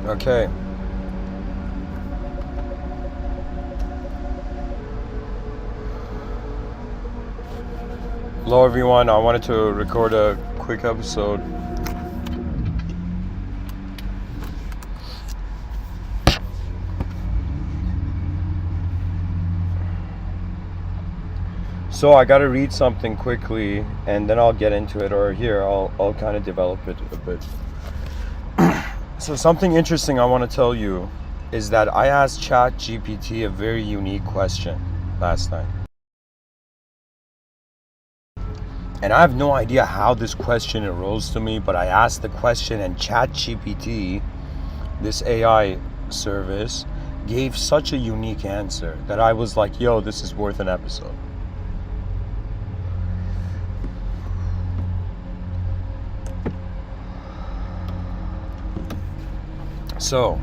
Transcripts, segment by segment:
Okay. Hello everyone, I wanted to record a quick episode. So I gotta read something quickly and then I'll get into it, or here I'll kind of develop it a bit. So something interesting I want to tell you is that I asked ChatGPT a very unique question last night. And I have no idea how this question arose to me, but I asked the question and ChatGPT, this AI service, gave such a unique answer that I was like, yo, this is worth an episode. So,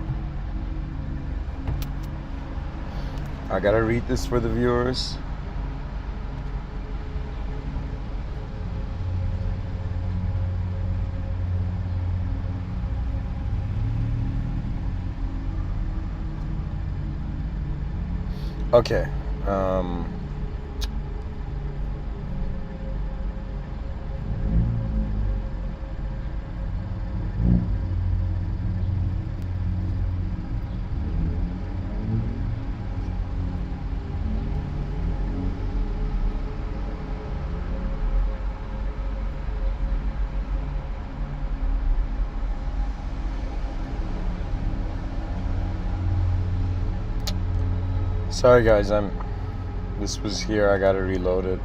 I gotta read this for the viewers. Okay. Sorry guys, this was here, I gotta reload it.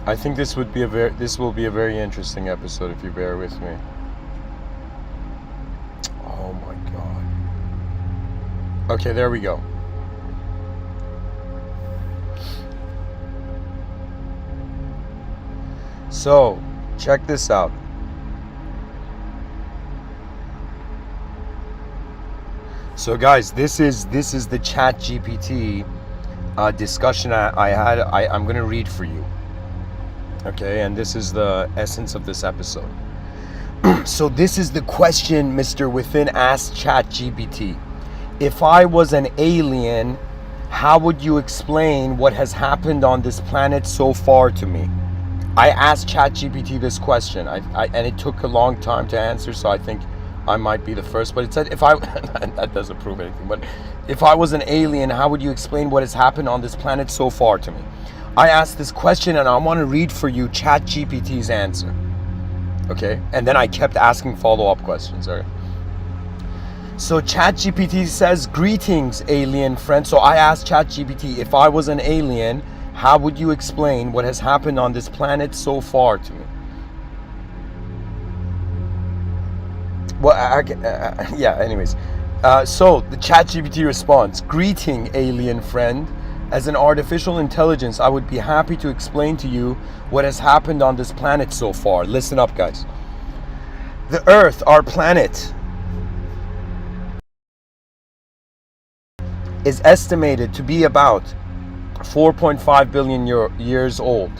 I think this will be a very interesting episode if you bear with me. Oh my god. Okay, there we go. So, check this out. So guys, this is the ChatGPT discussion I had. I'm gonna read for you. Okay, and this is the essence of this episode. So this is the question Mr.Within asked ChatGPT. If I was an alien, how would you explain what has happened on this planet so far to me? I asked ChatGPT this question, and it took a long time to answer, so I think I might be the first, but it said if I that doesn't prove anything, but if I was an alien, how would you explain what has happened on this planet so far to me? I asked this question and I want to read for you ChatGPT's answer. Okay? And then I kept asking follow-up questions. Okay? So ChatGPT says, "Greetings, alien friend." So I asked ChatGPT, if I was an alien, how would you explain what has happened on this planet so far to me? Well, anyways. So the ChatGPT responds, "Greeting, alien friend. As an artificial intelligence, I would be happy to explain to you what has happened on this planet so far." Listen up, guys. The Earth, our planet, is estimated to be about 4.5 billion years old.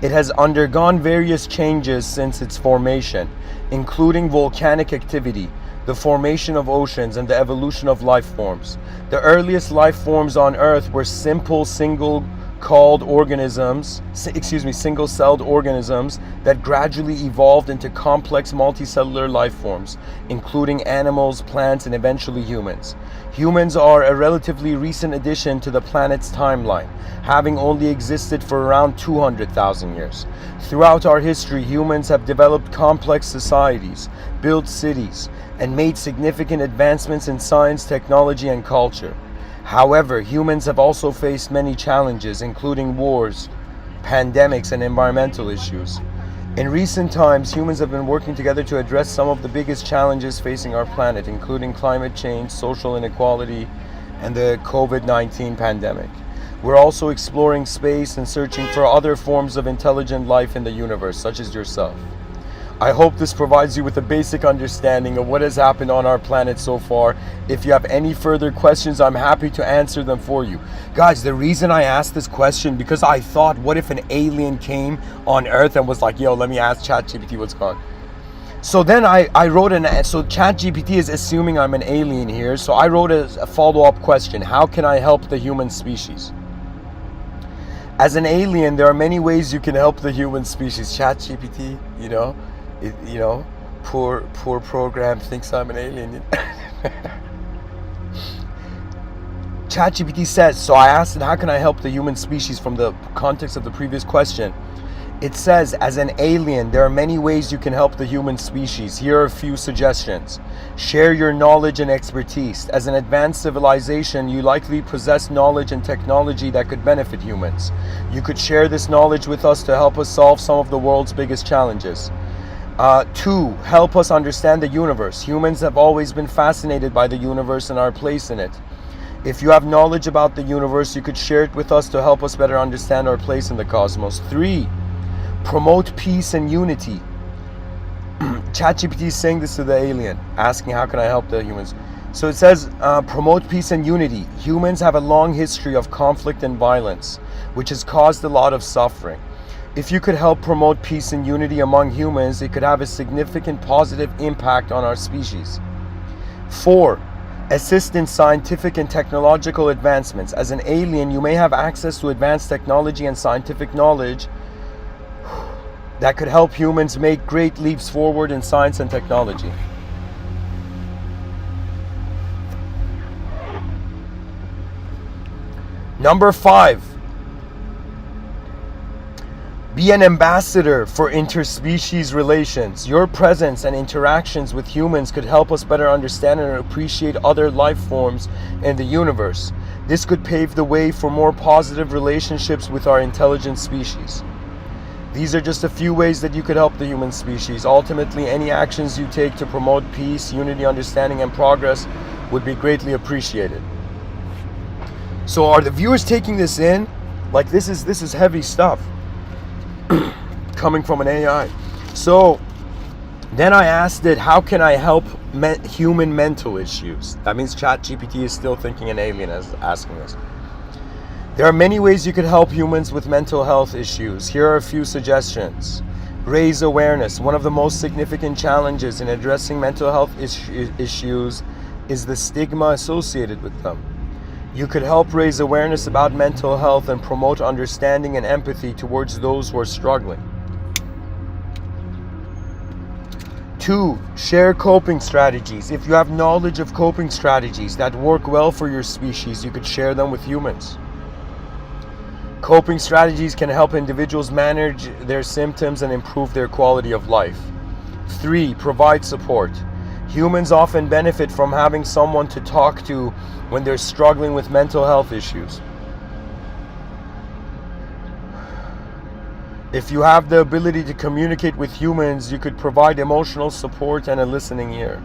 It has undergone various changes since its formation, including volcanic activity, the formation of oceans, and the evolution of life forms. The earliest life forms on Earth were simple single-celled organisms that gradually evolved into complex multicellular life forms, including animals, plants, and eventually humans. Humans are a relatively recent addition to the planet's timeline, having only existed for around 200,000 years. Throughout our history, humans have developed complex societies, built cities, and made significant advancements in science, technology, and culture. However, humans have also faced many challenges, including wars, pandemics, and environmental issues. In recent times, humans have been working together to address some of the biggest challenges facing our planet, including climate change, social inequality, and the COVID-19 pandemic. We're also exploring space and searching for other forms of intelligent life in the universe, such as yourself. I hope this provides you with a basic understanding of what has happened on our planet so far. If you have any further questions, I'm happy to answer them for you. Guys, the reason I asked this question, because I thought, what if an alien came on Earth and was like, yo, let me ask ChatGPT what's going on. So then I wrote so ChatGPT is assuming I'm an alien here. So I wrote a follow-up question. How can I help the human species? As an alien, there are many ways you can help the human species. ChatGPT, poor program thinks I'm an alien. ChatGPT says, so I asked it, how can I help the human species from the context of the previous question? It says, as an alien, there are many ways you can help the human species. Here are a few suggestions. Share your knowledge and expertise. As an advanced civilization, you likely possess knowledge and technology that could benefit humans. You could share this knowledge with us to help us solve some of the world's biggest challenges. 2, help us understand the universe. Humans have always been fascinated by the universe and our place in it. If you have knowledge about the universe, you could share it with us to help us better understand our place in the cosmos. 3, promote peace and unity. ChatGPT is saying this to the alien, asking how can I help the humans. So it says, promote peace and unity. Humans have a long history of conflict and violence, which has caused a lot of suffering. If you could help promote peace and unity among humans, it could have a significant positive impact on our species. 4, assist in scientific and technological advancements. As an alien, you may have access to advanced technology and scientific knowledge that could help humans make great leaps forward in science and technology. Number 5, be an ambassador for interspecies relations. Your presence and interactions with humans could help us better understand and appreciate other life forms in the universe. This could pave the way for more positive relationships with our intelligent species. These are just a few ways that you could help the human species. Ultimately, any actions you take to promote peace, unity, understanding, and progress would be greatly appreciated. So are the viewers taking this in? Like, this is heavy stuff coming from an AI. So then I asked it, how can I help human mental issues? That means ChatGPT is still thinking an alien as asking this. There are many ways you could help humans with mental health issues. Here are a few suggestions. Raise awareness. One of the most significant challenges in addressing mental health issues is the stigma associated with them. You could help raise awareness about mental health and promote understanding and empathy towards those who are struggling. 2, share coping strategies. If you have knowledge of coping strategies that work well for your species, you could share them with humans. Coping strategies can help individuals manage their symptoms and improve their quality of life. 3, provide support. Humans often benefit from having someone to talk to when they're struggling with mental health issues. If you have the ability to communicate with humans, you could provide emotional support and a listening ear.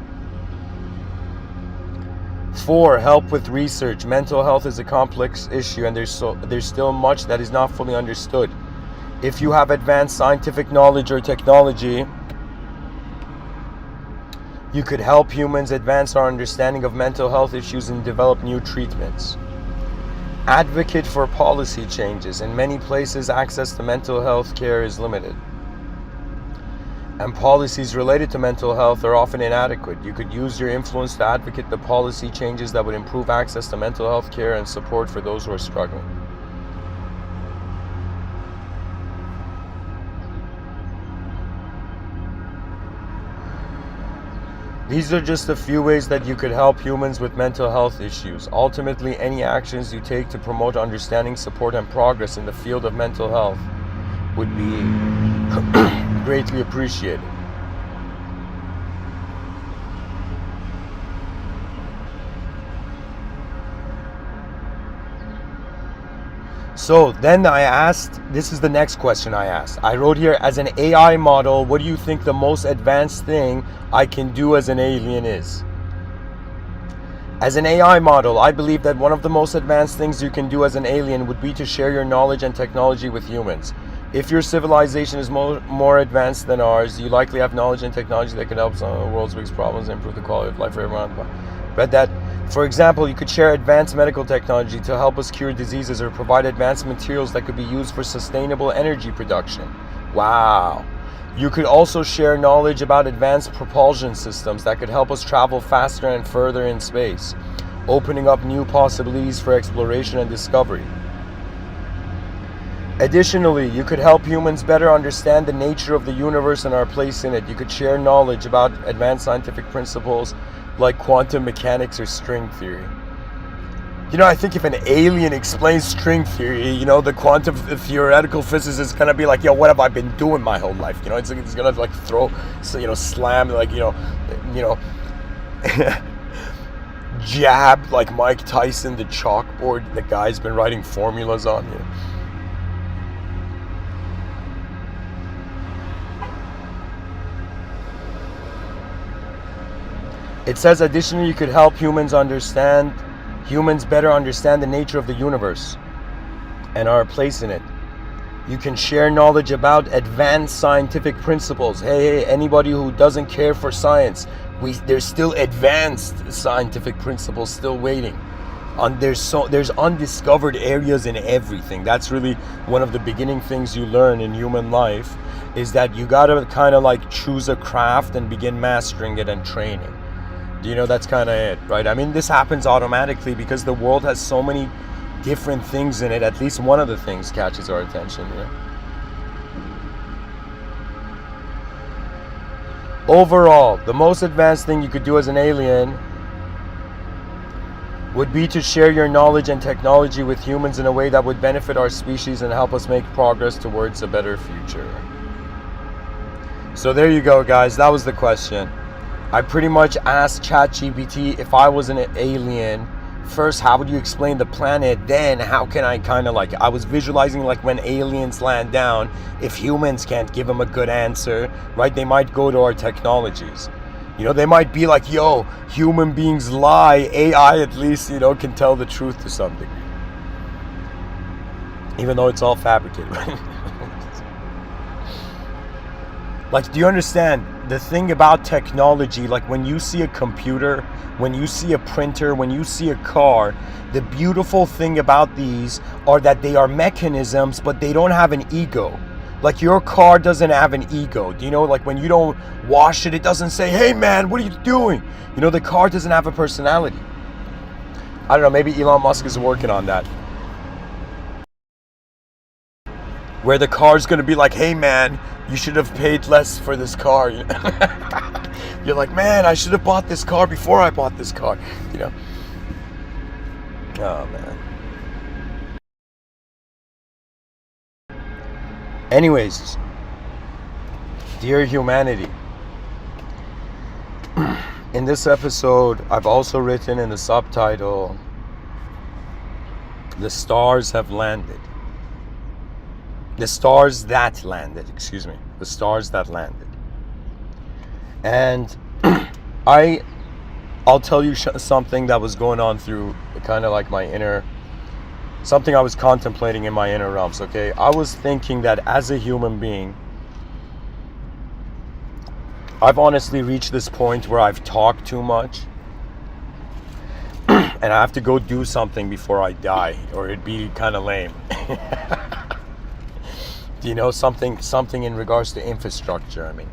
4, help with research. Mental health is a complex issue and there's still much that is not fully understood. If you have advanced scientific knowledge or technology, you could help humans advance our understanding of mental health issues and develop new treatments. Advocate for policy changes. In many places, access to mental health care is limited, and policies related to mental health are often inadequate. You could use your influence to advocate the policy changes that would improve access to mental health care and support for those who are struggling. These are just a few ways that you could help humans with mental health issues. Ultimately, any actions you take to promote understanding, support, and progress in the field of mental health would be greatly appreciated. So then I asked, this is the next question I asked. I wrote here, as an AI model, what do you think the most advanced thing I can do as an alien is? As an AI model, I believe that one of the most advanced things you can do as an alien would be to share your knowledge and technology with humans. If your civilization is more advanced than ours, you likely have knowledge and technology that could help some of the world's biggest problems and improve the quality of life for everyone. Read that. For example, you could share advanced medical technology to help us cure diseases or provide advanced materials that could be used for sustainable energy production. Wow. You could also share knowledge about advanced propulsion systems that could help us travel faster and further in space, opening up new possibilities for exploration and discovery. Additionally, you could help humans better understand the nature of the universe and our place in it. You could share knowledge about advanced scientific principles like quantum mechanics or string theory. You know, I think if an alien explains string theory, you know, the quantum theoretical physicist is gonna be like, yo, what have I been doing my whole life? You know, it's gonna like throw, you know, slam, like, you know, jab like Mike Tyson the chalkboard the guy's been writing formulas on. You know. It says, additionally, you could help humans better understand the nature of the universe and our place in it. You can share knowledge about advanced scientific principles. Hey, anybody who doesn't care for science, there's still advanced scientific principles still waiting. There's undiscovered areas in everything. That's really one of the beginning things you learn in human life, is that you gotta kind of like choose a craft and begin mastering it and training. You know, that's kind of it, right? I mean, this happens automatically because the world has so many different things in it. At least one of the things catches our attention, you know? Overall, the most advanced thing you could do as an alien would be to share your knowledge and technology with humans in a way that would benefit our species and help us make progress towards a better future. So there you go, guys. That was the question. I pretty much asked ChatGPT, if I was an alien, first, how would you explain the planet? Then, how can I kind of like, I was visualizing like when aliens land down, if humans can't give them a good answer, right? They might go to our technologies. You know, they might be like, yo, human beings lie. AI at least, you know, can tell the truth to some degree. Even though it's all fabricated. Like, do you understand the thing about technology? Like when you see a computer, when you see a printer, when you see a car, the beautiful thing about these are that they are mechanisms, but they don't have an ego. Like your car doesn't have an ego. Do you know, like when you don't wash it, it doesn't say, hey man, what are you doing? You know, the car doesn't have a personality. I don't know, maybe Elon Musk is working on that. Where the car's gonna be like, hey man, you should have paid less for this car. You know? You're like, man, I should have bought this car before I bought this car. You know? Oh man. Anyways, dear humanity, in this episode, I've also written in the subtitle, the stars have landed. The stars that landed, excuse me. The stars that landed. And I'll tell you something that was going on through kind of like my inner, something I was contemplating in my inner realms, okay? I was thinking that as a human being, I've honestly reached this point where I've talked too much. And I have to go do something before I die, or it'd be kind of lame. You know, something in regards to infrastructure, I mean.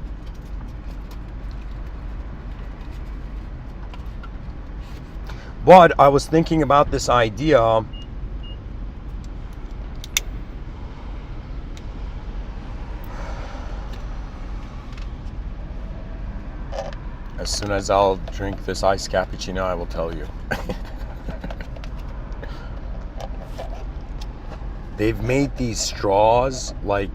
But I was thinking about this idea as soon as I'll drink this iced cappuccino, I will tell you. They've made these straws, like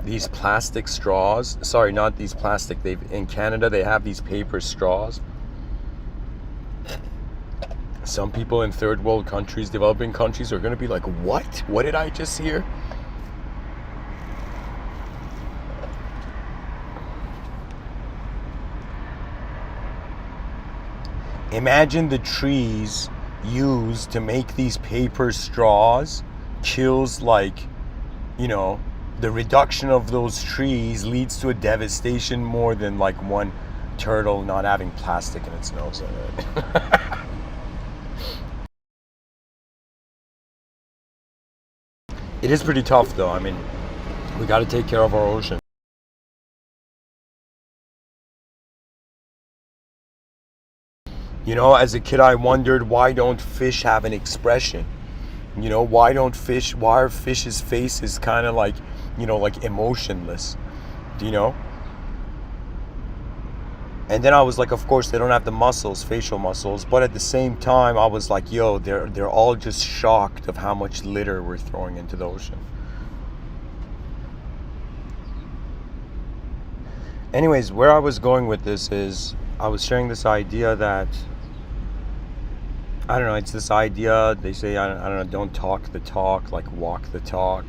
these plastic straws. Sorry, not these plastic. In Canada, they have these paper straws. Some people in third world countries, developing countries, are going to be like, what? What did I just hear? Imagine the trees used to make these paper straws kills, like, you know, the reduction of those trees leads to a devastation more than like one turtle not having plastic in its nose. It is pretty tough though. I mean, we got to take care of our ocean. You know, as a kid I wondered, why don't fish have an expression? You know, why are fish's faces kind of like, you know, like emotionless? Do you know? And then I was like, of course they don't have the muscles, facial muscles, but at the same time I was like, yo, they're all just shocked of how much litter we're throwing into the ocean. Anyways, where I was going with this is I was sharing this idea that, I don't know, it's this idea, they say, I don't know, don't talk the talk, like walk the talk,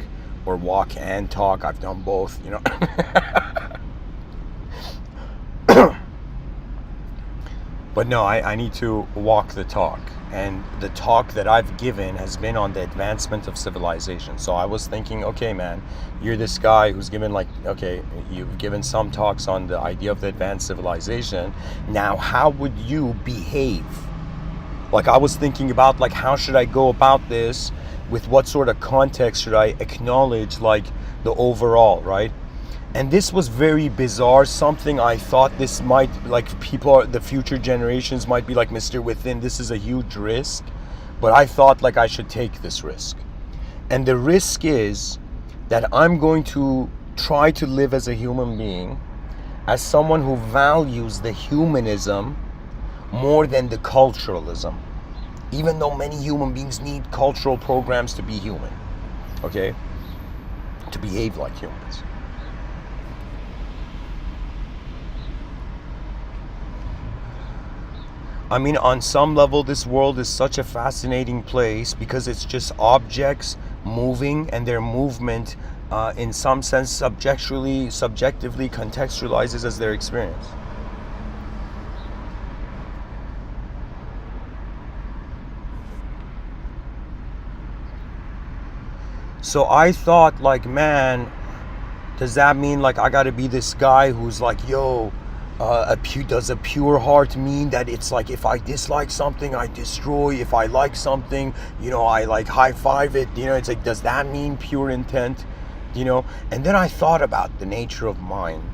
or walk and talk. I've done both, you know. But no, I need to walk the talk. And the talk that I've given has been on the advancement of civilization. So I was thinking, okay, man, you're this guy who's given like, okay, you've given some talks on the idea of the advanced civilization. Now, how would you behave? Like I was thinking about like, how should I go about this? With what sort of context should I acknowledge like the overall, right? And this was very bizarre, something I thought this might, like the future generations might be like Mr.Within, this is a huge risk. But I thought like I should take this risk. And the risk is that I'm going to try to live as a human being, as someone who values the humanism more than the culturalism. Even though many human beings need cultural programs to be human, okay? To behave like humans. I mean, on some level, this world is such a fascinating place because it's just objects moving, and their movement, in some sense, subjectively contextualizes as their experience. So I thought, like, man, does that mean like I gotta be this guy who's like, yo, does a pure heart mean that it's like if I dislike something I destroy, if I like something, you know, I like high five it, you know? It's like, does that mean pure intent, you know? And then I thought about the nature of mind,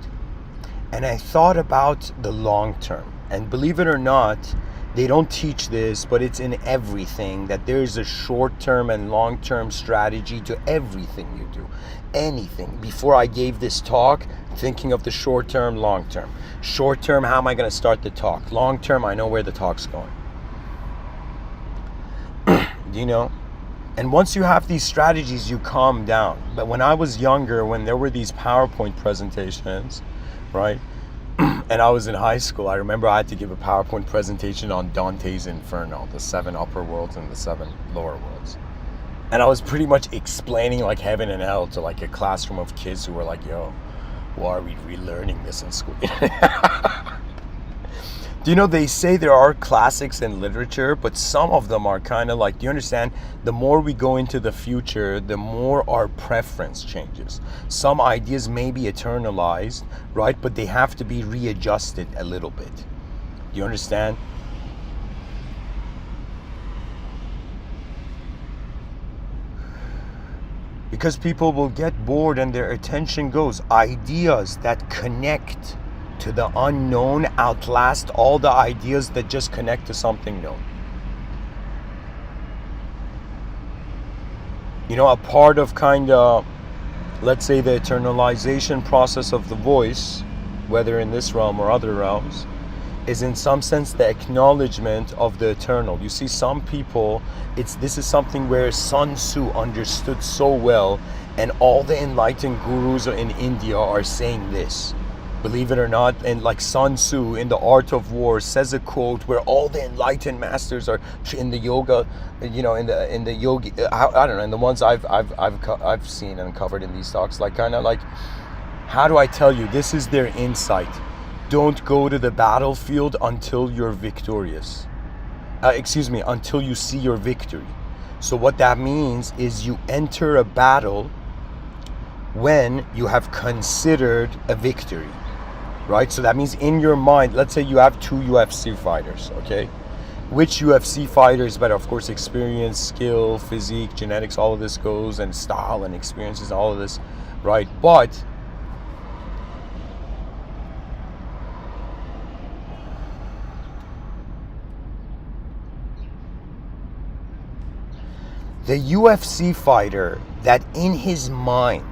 and I thought about the long term. And believe it or not, they don't teach this, but it's in everything, that there's a short-term and long-term strategy to everything you do. Anything. Before I gave this talk, thinking of the short-term, long-term. Short-term, how am I going to start the talk? Long-term, I know where the talk's going. Do you know? And once you have these strategies, you calm down. But when I was younger, when there were these PowerPoint presentations, right? And I was in high school, I remember I had to give a PowerPoint presentation on Dante's Inferno, the 7 upper worlds and the 7 lower worlds. And I was pretty much explaining like heaven and hell to like a classroom of kids who were like, yo, why are we relearning this in school? Do you know, they say there are classics in literature, but some of them are kind of like, do you understand? The more we go into the future, the more our preference changes. Some ideas may be eternalized, right? But they have to be readjusted a little bit. Do you understand? Because people will get bored and their attention goes. Ideas that connect to the unknown outlast all the ideas that just connect to something known. You know, a part of kind of, let's say, the eternalization process of the voice, whether in this realm or other realms, is in some sense the acknowledgement of the eternal. You see, some people, this is something where Sun Tzu understood so well, and all the enlightened gurus in India are saying this. Believe it or not, and like Sun Tzu in The Art of War says a quote where all the enlightened masters are in the yoga, you know, in the yogi, I don't know, in the ones I've seen and covered in these talks, like kind of like, how do I tell you? This is their insight. Don't go to the battlefield until you're victorious. Until you see your victory. So what that means is you enter a battle when you have considered a victory. Right? So that means in your mind, let's say you have 2 UFC fighters, okay? Which UFC fighter is better? Of course, experience, skill, physique, genetics, all of this goes, and style and experiences, all of this, right? But The UFC fighter that in his mind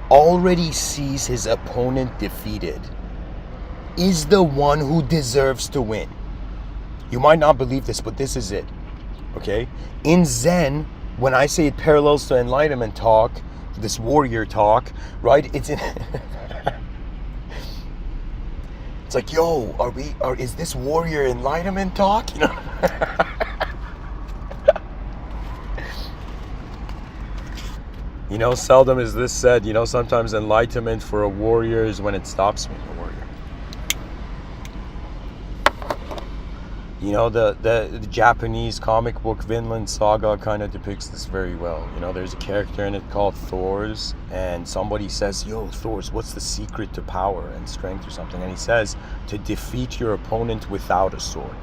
already sees his opponent defeated is the one who deserves to win. You might not believe this, but this is it. Okay? In Zen, when I say it parallels to enlightenment talk, this warrior talk, right? It's in it's like, yo, is this warrior enlightenment talk? You know? You know, seldom is this said, you know, sometimes enlightenment for a warrior is when it stops being a warrior. You know, the Japanese comic book Vinland Saga kind of depicts this very well. You know, there's a character in it called Thors, and somebody says, yo, Thors, what's the secret to power and strength or something? And he says, to defeat your opponent without a sword,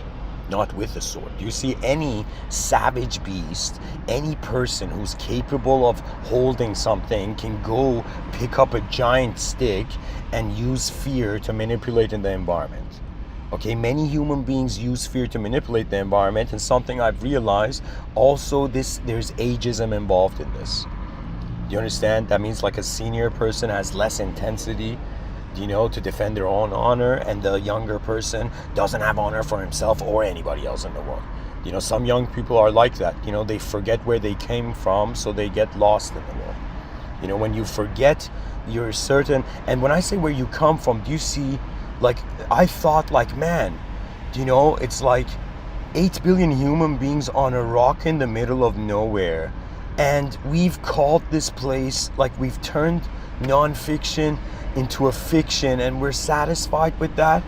not with a sword. You see, any savage beast, any person who's capable of holding something can go pick up a giant stick and use fear to manipulate in the environment. Okay, many human beings use fear to manipulate the environment, and something I've realized also, there's ageism involved in this. Do you understand? That means like a senior person has less intensity, you know, to defend their own honor, and the younger person doesn't have honor for himself or anybody else in the world. You know, some young people are like that. You know, they forget where they came from, so they get lost in the world. You know, when you forget you're certain, and when I say where you come from, do you see, like, I thought, like, man, you know, it's like 8 billion human beings on a rock in the middle of nowhere, and we've called this place, like, we've turned non-fiction into a fiction, and we're satisfied with that.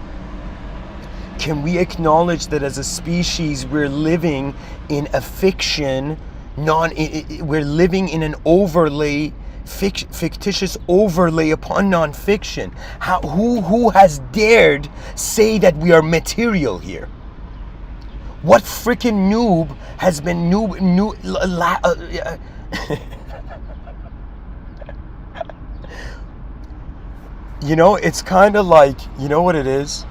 Can we acknowledge that as a species we're living in a fiction, we're living in an overlay, fictitious overlay upon non-fiction? Who has dared say that we are material here? What freaking noob has been you know, it's kind of like, you know what it is?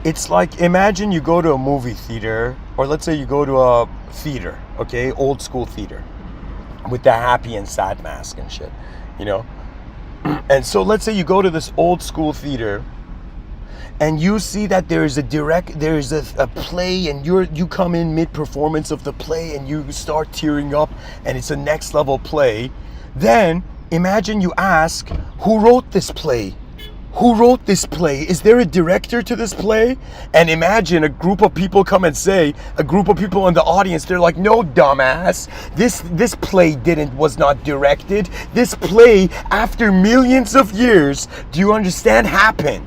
It's like, imagine you go to a movie theater, or let's say you go to a theater, okay, old school theater, with the happy and sad mask and shit, you know? And so let's say you go to this old school theater, and you see that there's a play, and you come in mid-performance of the play, and you start tearing up, and it's a next level play. Then imagine you ask, who wrote this play? Who wrote this play? Is there a director to this play? And imagine a group of people come and say, a group of people in the audience, they're like, no, dumbass, this play was not directed. This play, after millions of years, do you understand, happened.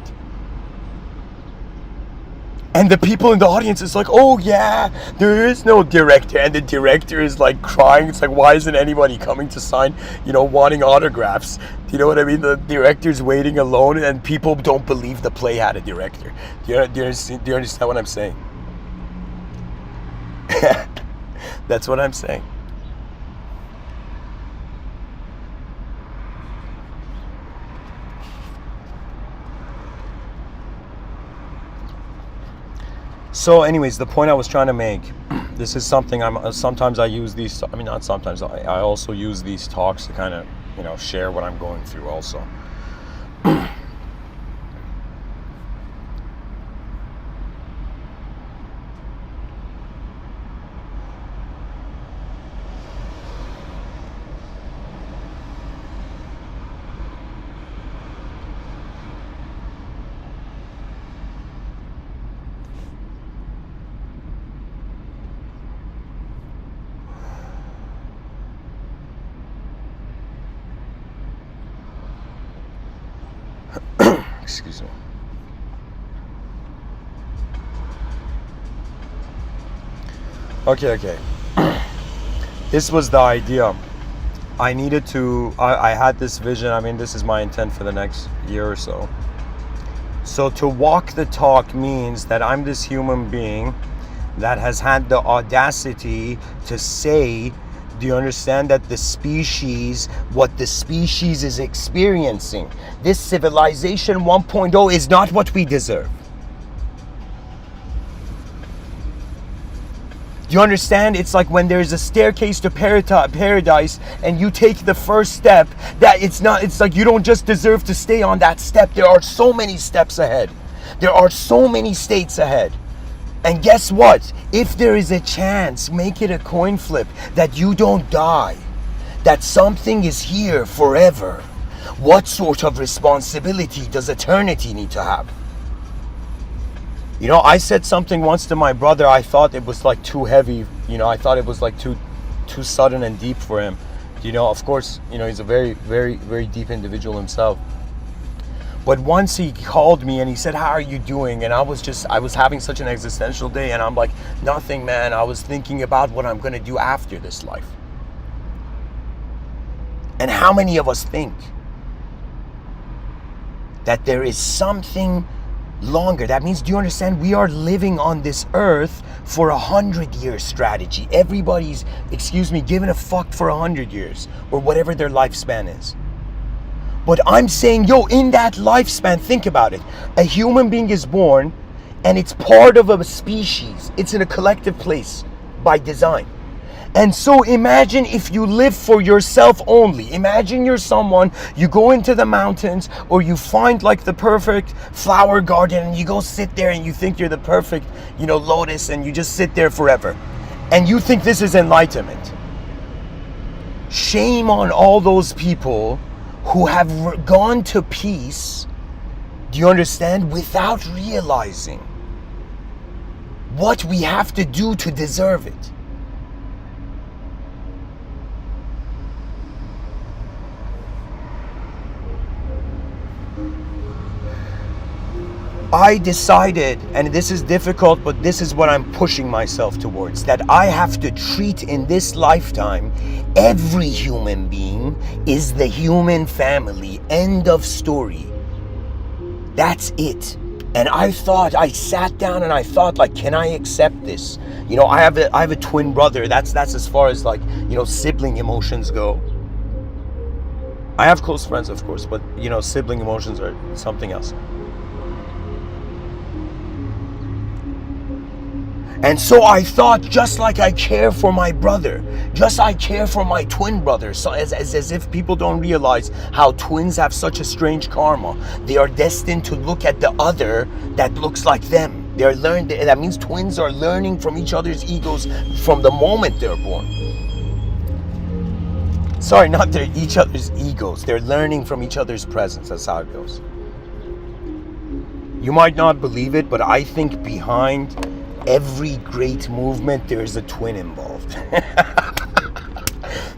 And the people in the audience is like, oh yeah, there is no director. And the director is like crying. It's like, why isn't anybody coming to sign, you know, wanting autographs? Do you know what I mean? The director's waiting alone, and people don't believe the play had a director. Do you understand what I'm saying? That's what I'm saying. So anyways, the point I was trying to make, this is something sometimes I use these, I mean, not sometimes, I also use these talks to kind of, you know, share what I'm going through also. Excuse me. Okay. This was the idea. I had this vision. I mean, this is my intent for the next year or so. So to walk the talk means that I'm this human being that has had the audacity to say, do you understand that what the species is experiencing, this civilization 1.0 is not what we deserve. Do you understand? It's like when there's a staircase to paradise and you take the first step, that it's like you don't just deserve to stay on that step. There are so many steps ahead. There are so many states ahead. And guess what? If there is a chance, make it a coin flip that you don't die, that something is here forever. What sort of responsibility does eternity need to have? You know, I said something once to my brother. I thought it was like too heavy. You know, I thought it was like too sudden and deep for him. You know, of course, you know, he's a very, very, very deep individual himself. But once he called me and he said, "How are you doing?" And I was having such an existential day, and I'm like, "Nothing, man. I was thinking about what I'm going to do after this life." And how many of us think that there is something longer? That means, do you understand, we are living on this earth for 100-year strategy. Everybody's, giving a fuck for 100 years or whatever their lifespan is. But I'm saying, yo, in that lifespan, think about it. A human being is born and it's part of a species. It's in a collective place by design. And so imagine if you live for yourself only. Imagine you're someone, you go into the mountains or you find like the perfect flower garden and you go sit there and you think you're the perfect, lotus, and you just sit there forever. And you think this is enlightenment. Shame on all those people who have gone to peace, do you understand, without realizing what we have to do to deserve it. I decided, and this is difficult, but this is what I'm pushing myself towards, that I have to treat in this lifetime every human being is the human family. End of story. That's it. And I sat down and I thought, like, can I accept this? I have a twin brother. That's as far as sibling emotions go. I have close friends, of course, but sibling emotions are something else. And so I thought, just like I care for my brother, just I care for my twin brother. So as if people don't realize how twins have such a strange karma. They are destined to look at the other that looks like them. That means twins are learning from each other's egos from the moment they're born. Sorry, not each other's egos. They're learning from each other's presence. That's how it goes. You might not believe it, but I think behind every great movement, there's a twin involved.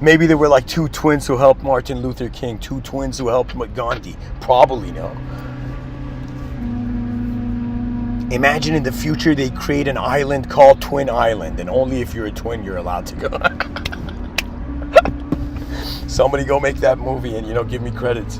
Maybe there were like two twins who helped Martin Luther King, two twins who helped Gandhi. Probably no. Imagine in the future they create an island called Twin Island, and only if you're a twin you're allowed to go. Somebody go make that movie and give me credits.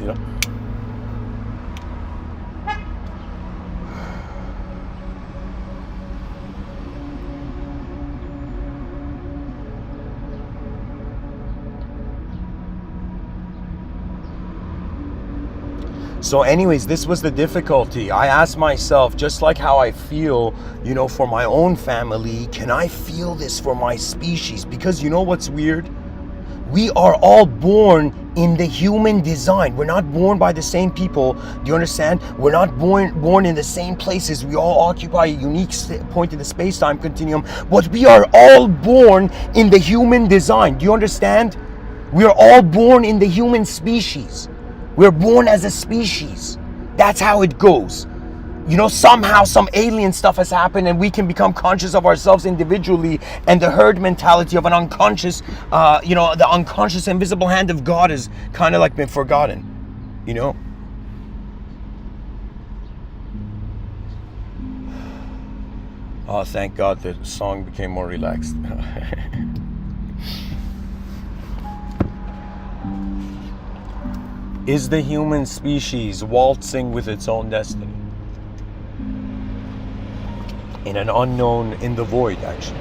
So anyways, this was the difficulty. I asked myself, just like how I feel, for my own family, can I feel this for my species? Because what's weird? We are all born in the human design. We're not born by the same people. Do you understand? We're not born in the same places. We all occupy a unique point in the space-time continuum. But we are all born in the human design. Do you understand? We are all born in the human species. We're born as a species. That's how it goes. Somehow some alien stuff has happened and we can become conscious of ourselves individually, and the herd mentality of an unconscious, the unconscious invisible hand of God has kind of like been forgotten, Oh, thank God the song became more relaxed. Is the human species waltzing with its own destiny? In an unknown, in the void, actually.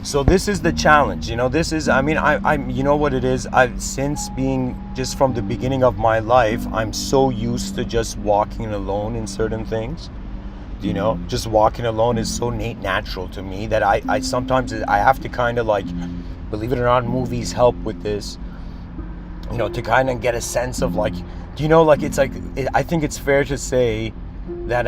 So this is the challenge, this is, I'm what it is, since being, just from the beginning of my life, I'm so used to just walking alone in certain things. You know, just walking alone is so natural to me that I sometimes I have to kind of like, believe it or not, movies help with this, you know, to kind of get a sense of like, you know, like it's like, I think it's fair to say that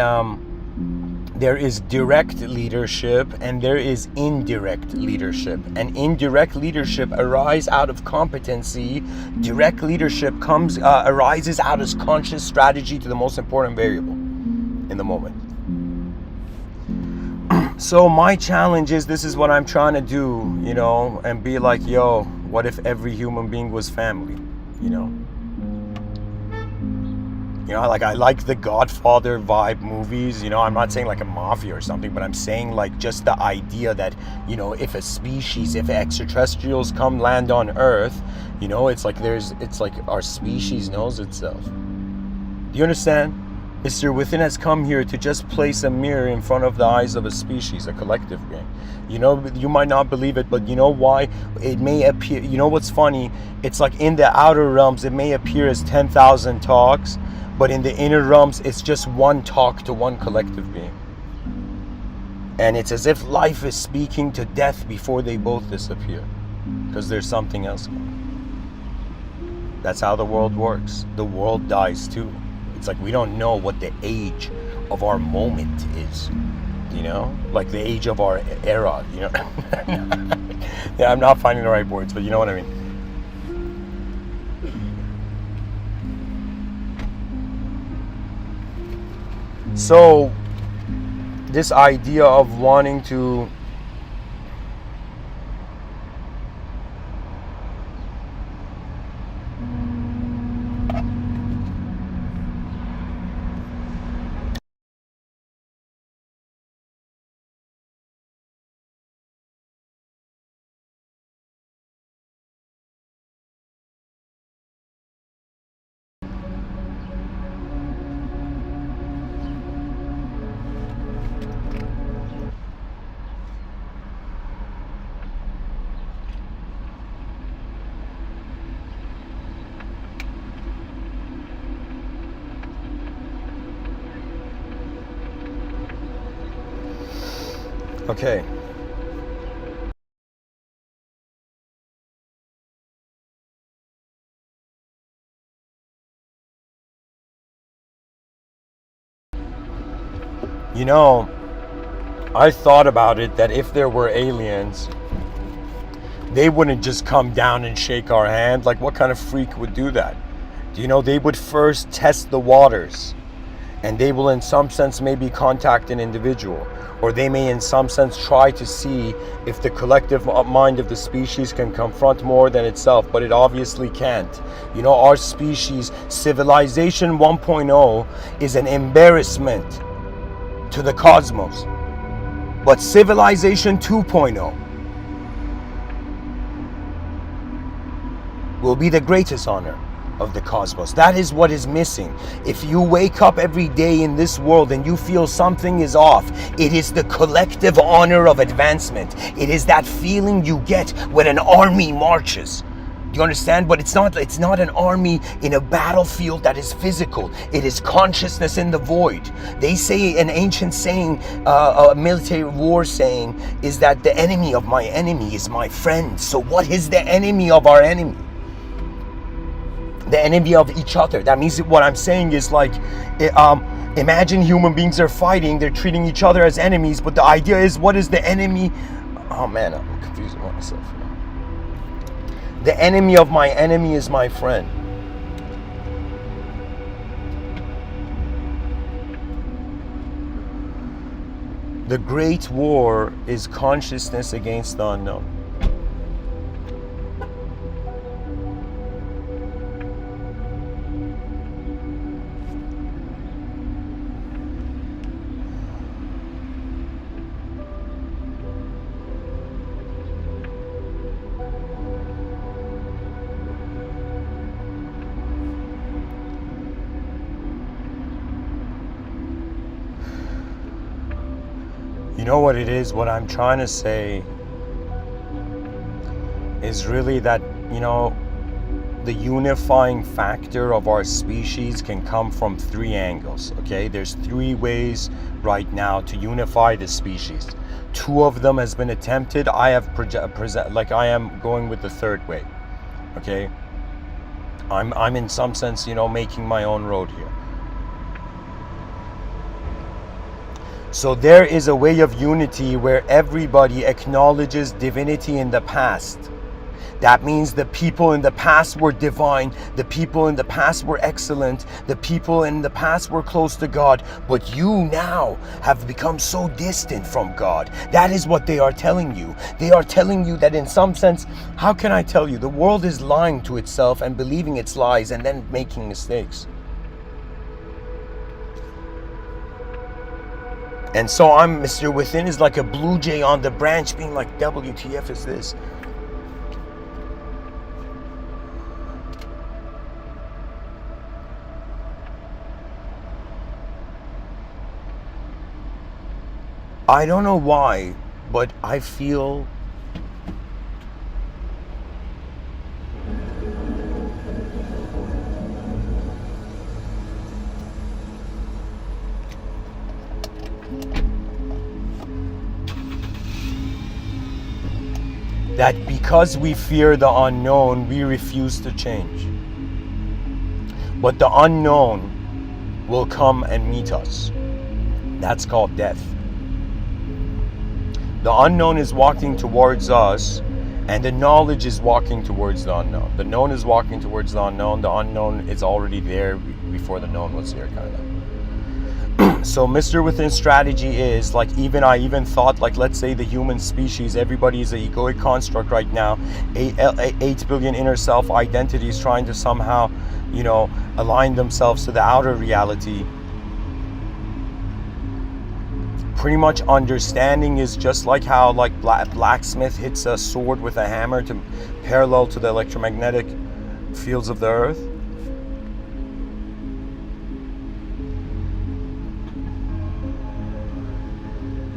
there is direct leadership and there is indirect leadership. And indirect leadership arises out of competency. Direct leadership arises out of conscious strategy to the most important variable in the moment. So my challenge is, this is what I'm trying to do, you know, and be like, yo, what if every human being was family, you know? You know, like I like the Godfather vibe movies, you know, I'm not saying like a mafia or something, but I'm saying like just the idea that, you know, if extraterrestrials come land on Earth, you know, it's like our species knows itself. Do you understand? Mr. Within has come here to just place a mirror in front of the eyes of a species, a collective being. You know, you might not believe it, but you know why? It may appear, you know what's funny? It's like in the outer realms, it may appear as 10,000 talks, but in the inner realms, it's just one talk to one collective being. And it's as if life is speaking to death before they both disappear, because there's something else going on. That's how the world works. The world dies too. It's like we don't know what the age of our moment is, you know, like the age of our era, you know. Yeah, I'm not finding the right words, but you know what I mean. So this idea of wanting to okay. You know, I thought about it that if there were aliens, they wouldn't just come down and shake our hand. Like, what kind of freak would do that? You know, they would first test the waters, and they will in some sense maybe contact an individual, or they may in some sense try to see if the collective mind of the species can confront more than itself, but it obviously can't. You know, our species, civilization 1.0 is an embarrassment to the cosmos, but civilization 2.0 will be the greatest honor of the cosmos. That is what is missing. If you wake up every day in this world and you feel something is off, it is the collective honor of advancement. It is that feeling you get when an army marches. Do you understand? But it's not an army in a battlefield that is physical. It is consciousness in the void. They say, an ancient saying, a military war saying, is that the enemy of my enemy is my friend. So what is the enemy of our enemy? The enemy of each other. That means what I'm saying is like, imagine human beings are fighting, they're treating each other as enemies, but the idea is, what is the enemy? Oh man, I'm confusing myself. The enemy of my enemy is my friend. The great war is consciousness against the unknown. You know what it is? What I'm trying to say is really that, you know, the unifying factor of our species can come from three angles. Okay, there's three ways right now to unify the species. Two of them has been attempted. I have I am going with the third way. Okay, I'm in some sense, making my own road here. So there is a way of unity where everybody acknowledges divinity in the past. That means the people in the past were divine, the people in the past were excellent, the people in the past were close to God, but you now have become so distant from God. That is what they are telling you. They are telling you that in some sense, how can I tell you? The world is lying to itself and believing its lies and then making mistakes. And so Mr. Within is like a blue jay on the branch being like, WTF is this? I don't know why, but I feel that because we fear the unknown, we refuse to change. But the unknown will come and meet us. That's called death. The unknown is walking towards us, and the knowledge is walking towards the unknown. The known is walking towards the unknown is already there before the known was here, kind of. So Mr. Within's strategy is, I even thought, let's say the human species, everybody is an egoic construct right now. 8 billion inner self identities trying to somehow, align themselves to the outer reality. Pretty much understanding is just like how blacksmith hits a sword with a hammer to parallel to the electromagnetic fields of the earth.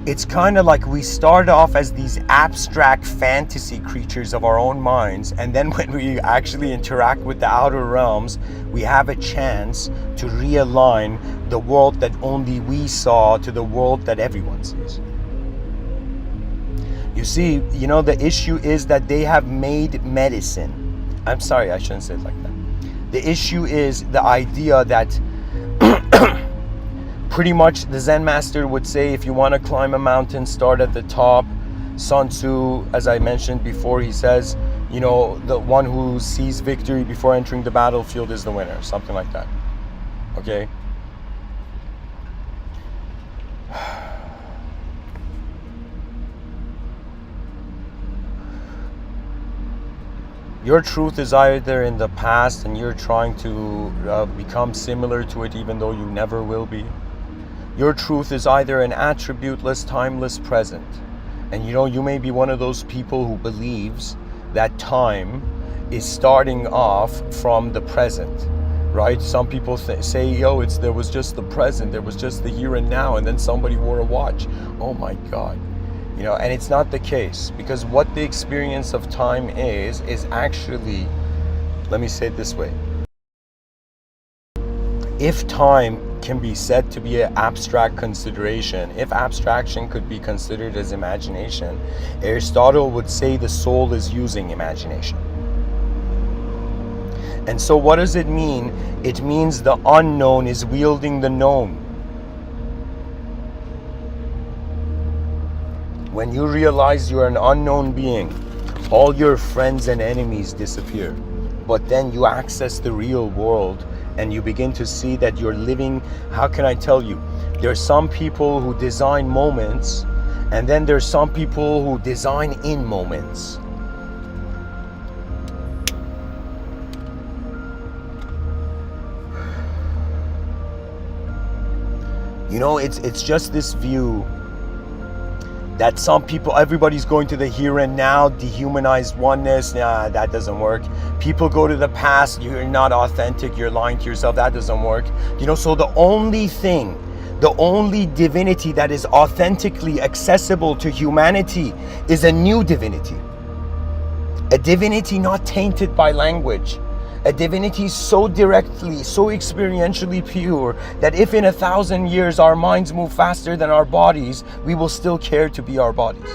It's kind of like we start off as these abstract fantasy creatures of our own minds, and then when we actually interact with the outer realms, we have a chance to realign the world that only we saw to the world that everyone sees. You see, the issue is that they have made medicine. I'm sorry, I shouldn't say it like that. The issue is the idea that pretty much the Zen master would say, if you want to climb a mountain, start at the top. Sun Tzu, as I mentioned before, he says, the one who sees victory before entering the battlefield is the winner, something like that. Okay? Your truth is either in the past and you're trying to become similar to it even though you never will be. Your truth is either an attributeless, timeless present. And you may be one of those people who believes that time is starting off from the present, right? Some people say, there was just the present, there was just the here and now, and then somebody wore a watch. Oh my God. And it's not the case, because what the experience of time is actually, let me say it this way. If time can be said to be an abstract consideration, if abstraction could be considered as imagination, Aristotle would say the soul is using imagination. And so what does it mean? It means the unknown is wielding the known. When you realize you're an unknown being, all your friends and enemies disappear. But then you access the real world and you begin to see that you're living, how can I tell you? There's some people who design moments, and then there's some people who design in moments. It's just this view that some people, everybody's going to the here and now, dehumanized oneness. Nah, that doesn't work. People go to the past, you're not authentic, you're lying to yourself, that doesn't work. So the only thing, the only divinity that is authentically accessible to humanity is a new divinity. A divinity not tainted by language. A divinity so directly, so experientially pure, that if in 1,000 years our minds move faster than our bodies, we will still care to be our bodies.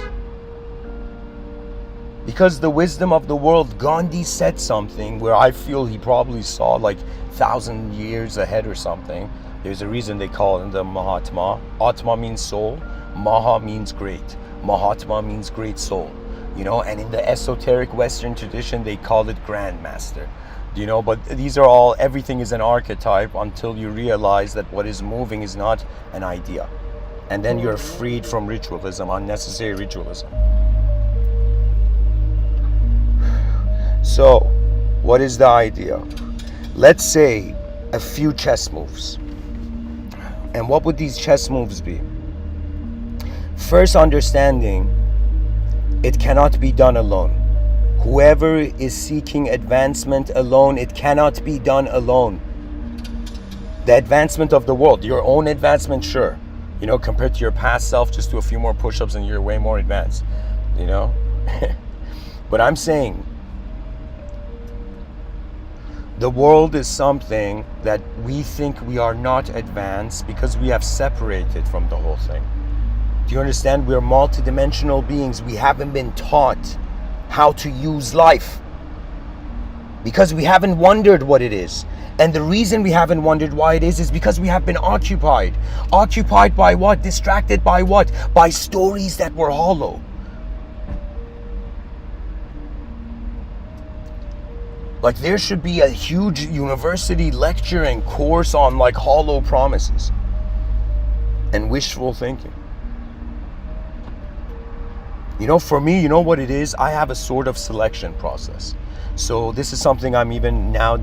Because the wisdom of the world, Gandhi said something where I feel he probably saw like 1,000 years ahead or something. There's a reason they call him the Mahatma. Atma means soul, Maha means great. Mahatma means great soul. You know, and in the esoteric Western tradition, they call it Grandmaster. You know, but these are all, everything is an archetype until you realize that what is moving is not an idea. And then you're freed from ritualism, unnecessary ritualism. So, what is the idea? Let's say a few chess moves. And what would these chess moves be? First, understanding it cannot be done alone. Whoever is seeking advancement alone, it cannot be done alone. The advancement of the world, your own advancement, sure. You know, compared to your past self, just do a few more push-ups and you're way more advanced. You know? But I'm saying, the world is something that we think we are not advanced because we have separated from the whole thing. Do you understand? We're multidimensional beings. We haven't been taught how to use life because we haven't wondered what it is. And the reason we haven't wondered why it is because we have been occupied. Occupied by what? Distracted by what? By stories that were hollow. Like there should be a huge university lecture and course on like hollow promises and wishful thinking. You know, for me, you know what it is? I have a sort of selection process. So this is something I'm even now,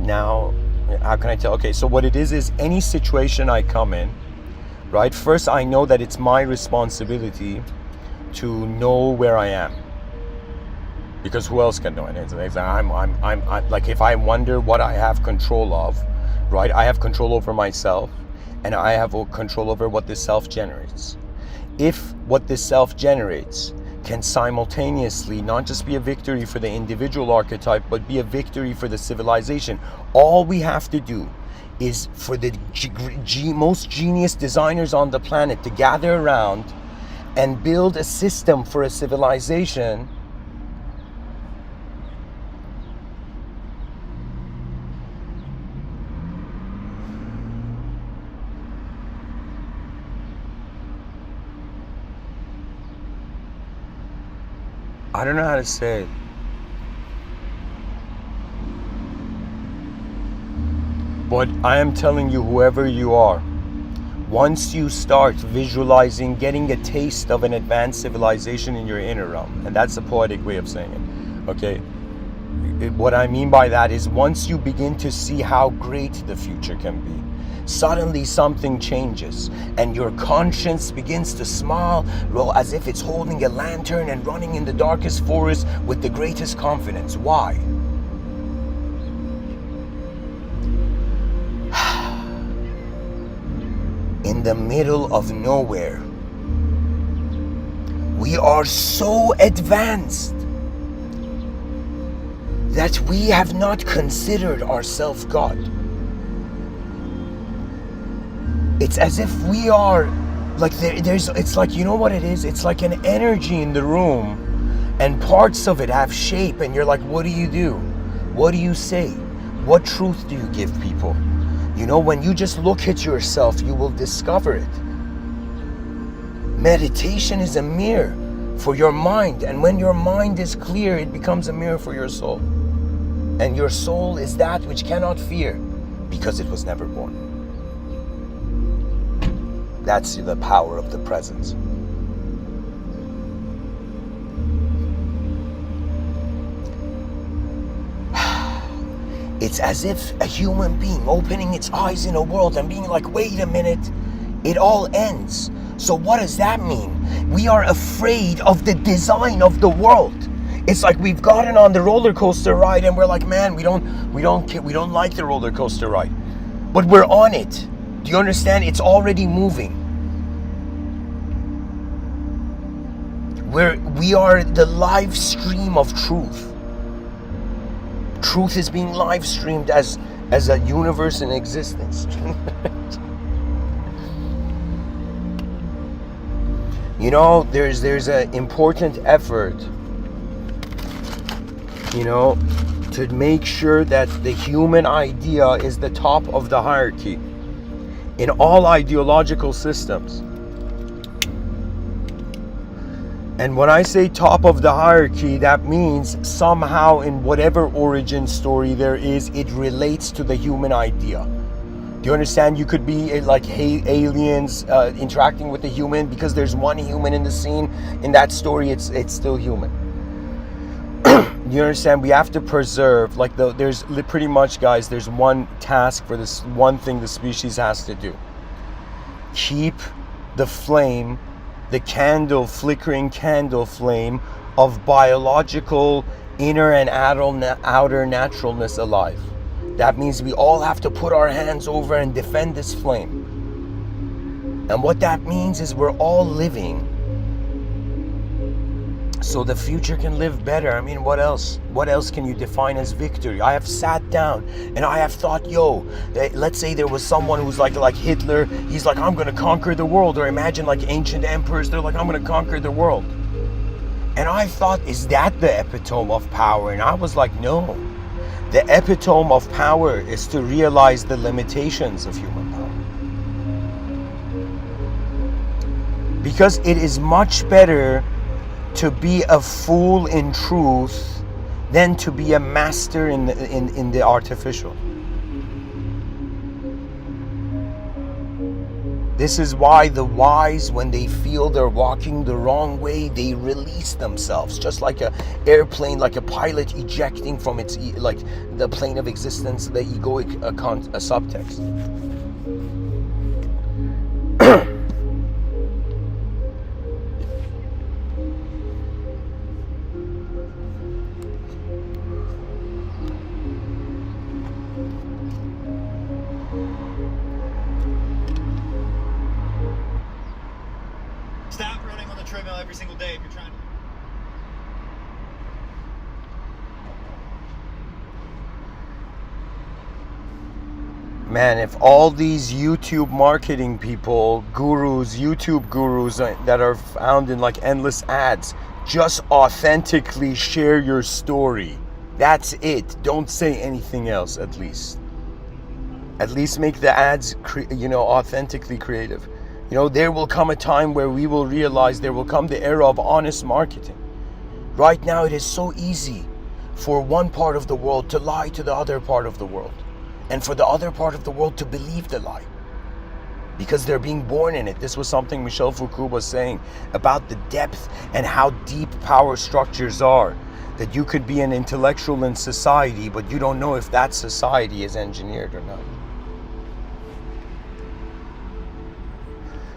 how can I tell? Okay, so what it is any situation I come in, right? First, I know that it's my responsibility to know where I am. Because who else can know it? I'm like, if I wonder what I have control of, right? I have control over myself, and I have control over what this self generates. If what this self generates can simultaneously not just be a victory for the individual archetype, but be a victory for the civilization, all we have to do is for the most genius designers on the planet to gather around and build a system for a civilization. I don't know how to say it. But I am telling you, whoever you are, once you start visualizing, getting a taste of an advanced civilization in your inner realm, and that's a poetic way of saying it, okay? What I mean by that is once you begin to see how great the future can be, suddenly something changes and your conscience begins to smile, well, as if it's holding a lantern and running in the darkest forest with the greatest confidence. Why? In the middle of nowhere, we are so advanced that we have not considered ourselves God. It's as if we are like it's like, you know what it is? It's like an energy in the room and parts of it have shape and you're like, what do you do? What do you say? What truth do you give people? You know, when you just look at yourself, you will discover it. Meditation is a mirror for your mind, and when your mind is clear, it becomes a mirror for your soul. And your soul is that which cannot fear because it was never born. That's the power of the presence. It's as if a human being opening its eyes in a world and being like, wait a minute, it all ends. So what does that mean? We are afraid of the design of the world. It's like we've gotten on the roller coaster ride and we're like, man, we don't like the roller coaster ride, but we're on it. Do you understand? It's already moving. We are the live stream of truth. Truth is being live streamed as a universe in existence. You know, there's an important effort, you know, to make sure that the human idea is the top of the hierarchy in all ideological systems. And when I say top of the hierarchy, that means somehow in whatever origin story there is, it relates to the human idea. Do you understand? You could be like aliens interacting with a human because there's one human in the scene. In that story, it's still human. You understand? We have to preserve, like there's pretty much, guys, there's one task for this, one thing the species has to do. Keep the flame, the candle, flickering candle flame of biological inner and outer naturalness alive. That means we all have to put our hands over and defend this flame. And what that means is we're all living so the future can live better. I mean, what else? What else can you define as victory? I have sat down and I have thought, let's say there was someone who's like Hitler. He's like, I'm going to conquer the world. Or imagine like ancient emperors. They're like, I'm going to conquer the world. And I thought, is that the epitome of power? And I was like, no. The epitome of power is to realize the limitations of human power. Because it is much better to be a fool in truth than to be a master in the artificial. This is why the wise, when they feel they're walking the wrong way, they release themselves, just like an airplane, like a pilot ejecting from its, like the plane of existence, the egoic subtext. Stop running on the treadmill every single day if you're trying to. Man, if all these YouTube marketing people, gurus, YouTube gurus that are found in like endless ads, just authentically share your story. That's it. Don't say anything else, at least. At least make the ads, authentically creative. There will come a time where we will realize there will come the era of honest marketing. Right now, it is so easy for one part of the world to lie to the other part of the world, and for the other part of the world to believe the lie, because they're being born in it. This was something Michel Foucault was saying about the depth and how deep power structures are, that you could be an intellectual in society, but you don't know if that society is engineered or not.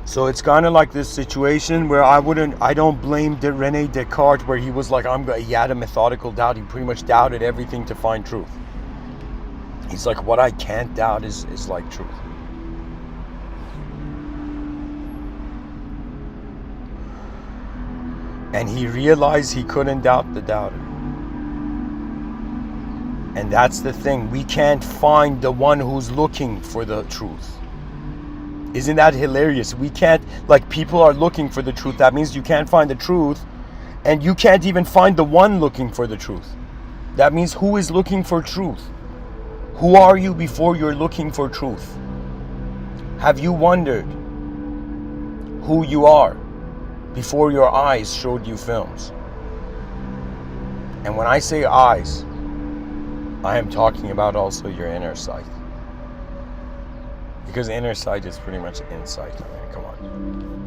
So it's kind of like this situation where I don't blame Rene Descartes, where he was like, he had a methodical doubt. He pretty much doubted everything to find truth. He's like, what I can't doubt is like truth. And he realized he couldn't doubt the doubter. And that's the thing. We can't find the one who's looking for the truth. Isn't that hilarious? We can't, like, people are looking for the truth. That means you can't find the truth, and you can't even find the one looking for the truth. That means who is looking for truth? Who are you before you're looking for truth? Have you wondered who you are before your eyes showed you films? And when I say eyes, I am talking about also your inner sight. Because inner sight is pretty much insight. I mean, come on.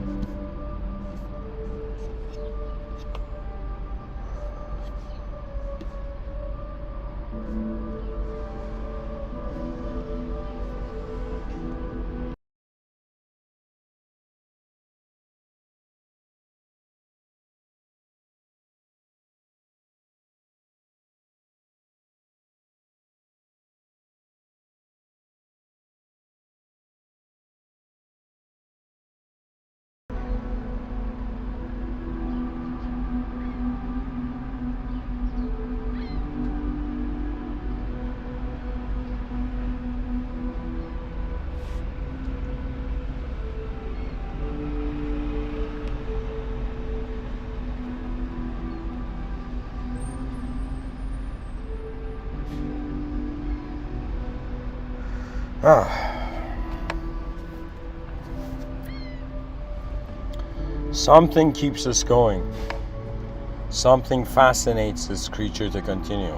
Something keeps us going. Something fascinates this creature to continue.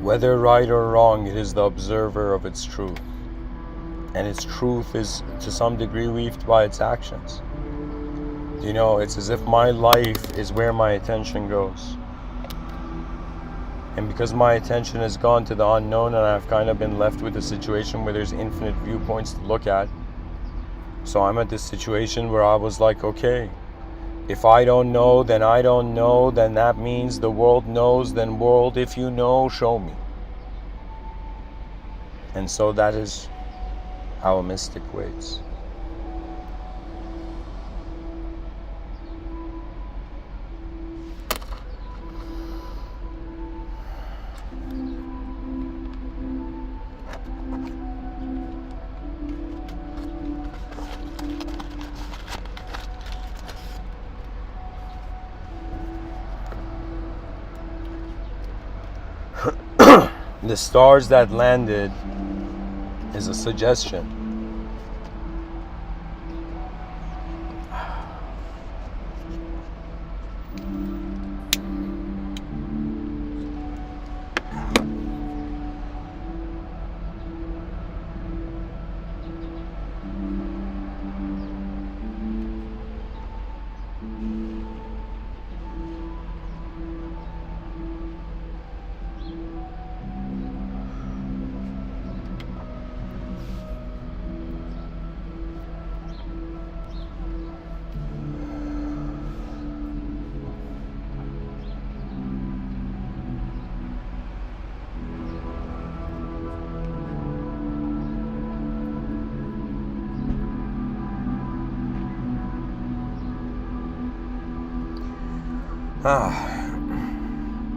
Whether right or wrong, it is the observer of its truth. And its truth is to some degree weaved by its actions. You know, it's as if my life is where my attention goes. And because my attention has gone to the unknown and I've kind of been left with a situation where there's infinite viewpoints to look at. So I'm at this situation where I was like, okay, if I don't know, then I don't know, then that means the world knows, then world, if you know, show me. And so that is how a mystic waits. The stars that landed is a suggestion.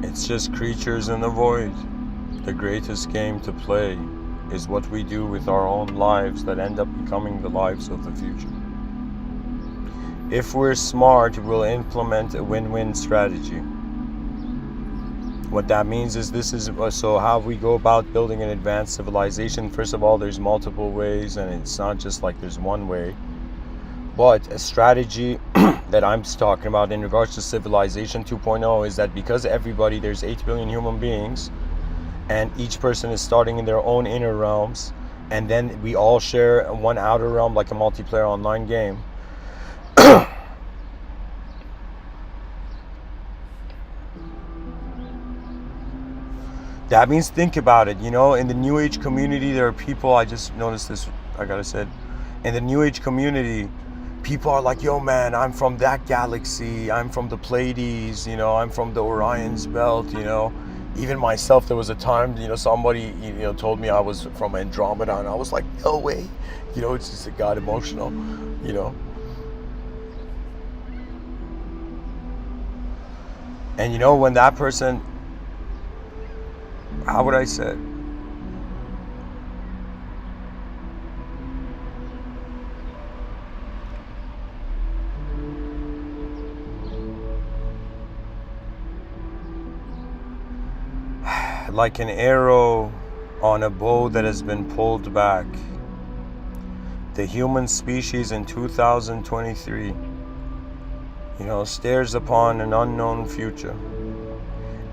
It's just creatures in the void. The greatest game to play is what we do with our own lives that end up becoming the lives of the future. If we're smart, we'll implement a win-win strategy. What that means is so how we go about building an advanced civilization. First of all, there's multiple ways, and it's not just like there's one way. But a strategy that I'm talking about in regards to Civilization 2.0 is that because there's 8 billion human beings, and each person is starting in their own inner realms, and then we all share one outer realm like a multiplayer online game. That means, think about it, you know, in the New Age community, there are people, I just noticed this, I gotta say, in the New Age community, people are like, yo man, I'm from that galaxy, I'm from the Pleiades, you know, I'm from the Orion's belt, you know. Even myself, there was a time, you know, somebody, you know, told me I was from Andromeda, and I was like, no way, you know, it's just, it got emotional, you know. And you know, when that person, how would I say it? Like an arrow on a bow that has been pulled back. The human species in 2023, you know, stares upon an unknown future.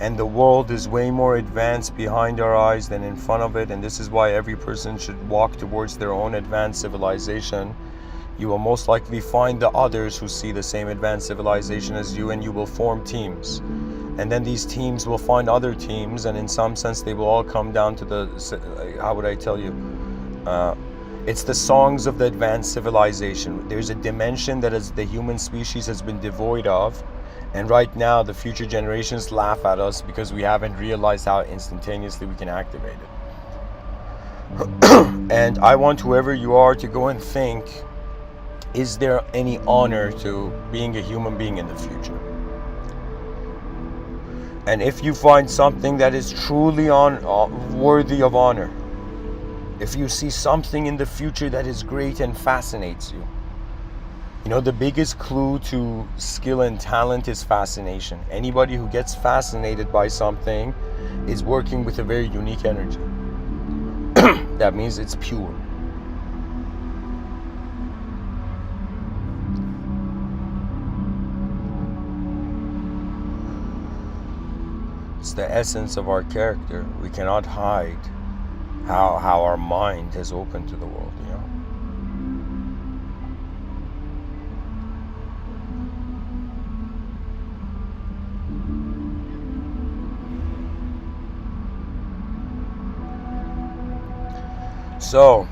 And the world is way more advanced behind our eyes than in front of it. And this is why every person should walk towards their own advanced civilization. You will most likely find the others who see the same advanced civilization as you, and you will form teams. And then these teams will find other teams, and in some sense they will all come down to the, how would I tell you? It's the songs of the advanced civilization. There's a dimension that the human species has been devoid of. And right now the future generations laugh at us because we haven't realized how instantaneously we can activate it. And I want whoever you are to go and think, is there any honor to being a human being in the future? And if you find something that is truly worthy of honor, if you see something in the future that is great and fascinates you, You know, the biggest clue to skill and talent is fascination. Anybody who gets fascinated by something is working with a very unique energy. That means it's pure. It's the essence of our character. We cannot hide how our mind has opened to the world, you know. So,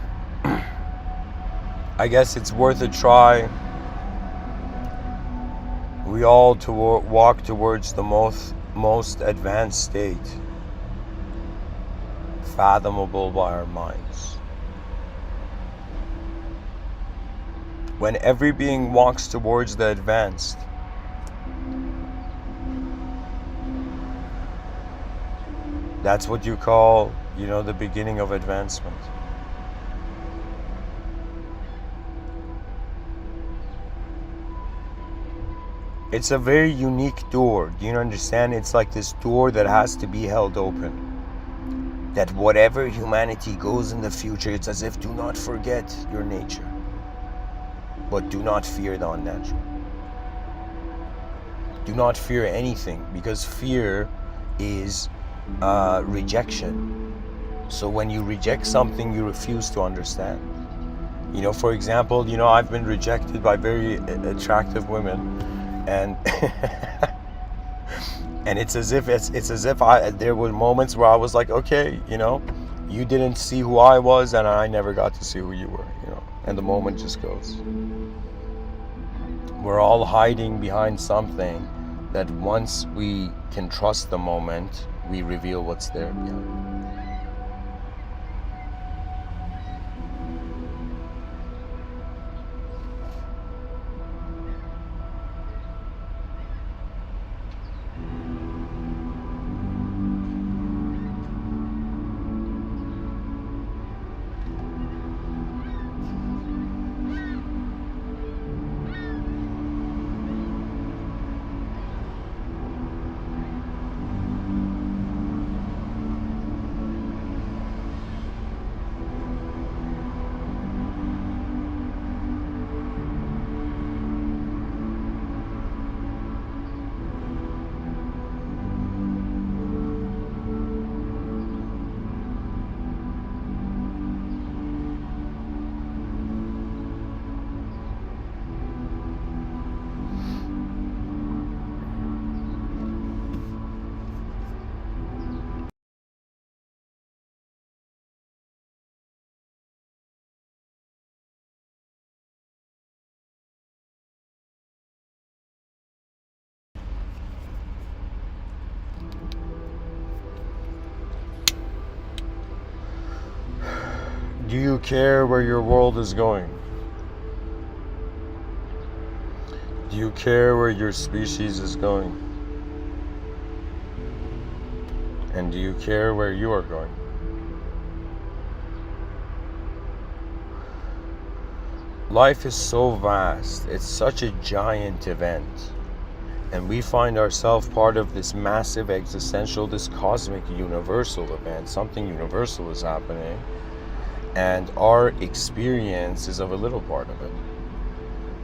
I guess it's worth a try. We all walk towards the most advanced state fathomable by our minds. When every being walks towards the advanced, that's what you call, you know, the beginning of advancement. It's a very unique door. Do you understand? It's like this door that has to be held open. That whatever humanity goes in the future, it's as if do not forget your nature, but do not fear the unnatural. Do not fear anything, because fear is rejection. So when you reject something, you refuse to understand. You know, for example, you know, I've been rejected by very attractive women. And and it's as if there were moments where I was like, okay, you know, you didn't see who I was, and I never got to see who you were, you know, and the moment just goes. We're all hiding behind something that once we can trust the moment, we reveal what's there behind. Do you care where your world is going? Do you care where your species is going? And do you care where you are going? Life is so vast. It's such a giant event. And we find ourselves part of this massive existential, this cosmic universal event. Something universal is happening. And our experience is of a little part of it.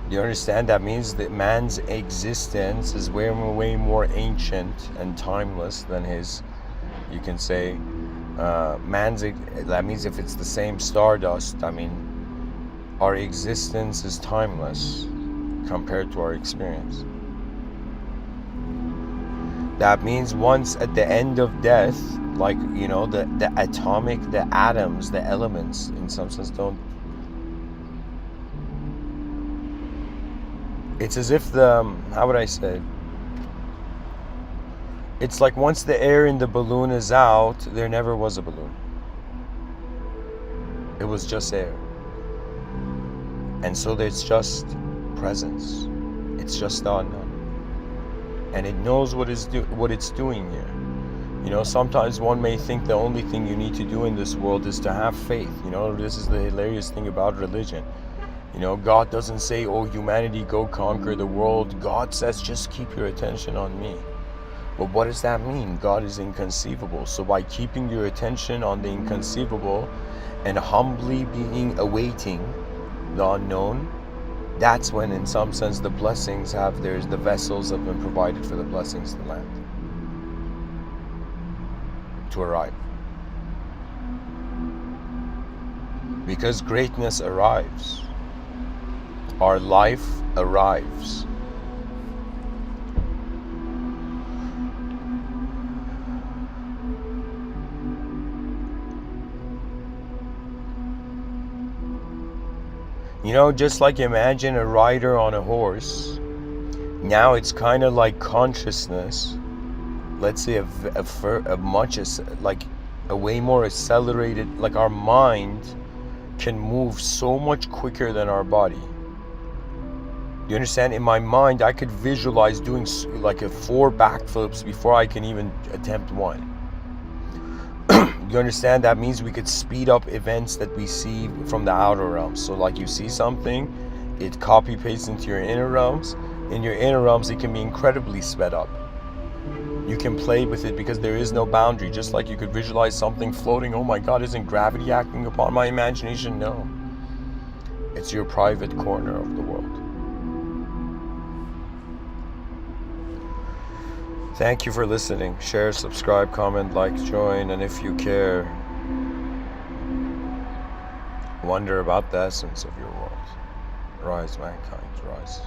Do you understand? That means that man's existence is way more ancient and timeless than his, you can say, that means if it's the same stardust, I mean, our existence is timeless compared to our experience. That means once at the end of death, like, you know, the atomic, the atoms, the elements, in some sense, don't. It's as if how would I say? It's like once the air in the balloon is out, there never was a balloon. It was just air. And so it's just presence. It's just the unknown. And it knows what it's doing here. You know, sometimes one may think the only thing you need to do in this world is to have faith. You know, this is the hilarious thing about religion. You know, God doesn't say, oh, humanity, go conquer the world. God says, just keep your attention on me. But what does that mean? God is inconceivable. So by keeping your attention on the inconceivable and humbly awaiting the unknown, that's when, in some sense, the blessings the vessels have been provided for the blessings to land, to arrive. Because greatness arrives. Our life arrives. You know, just like imagine a rider on a horse. Now it's kind of like consciousness. Let's say a way more accelerated, like our mind can move so much quicker than our body. You understand? In my mind, I could visualize doing like 4 backflips before I can even attempt one. You understand? That means we could speed up events that we see from the outer realms. So like you see something, it copy pastes into your inner realms. In your inner realms, it can be incredibly sped up. You can play with it because there is no boundary. Just like you could visualize something floating. Oh my God, isn't gravity acting upon my imagination? No. It's your private corner of the world. Thank you for listening. Share, subscribe, comment, like, join, and if you care, wonder about the essence of your world. Rise, mankind, rise.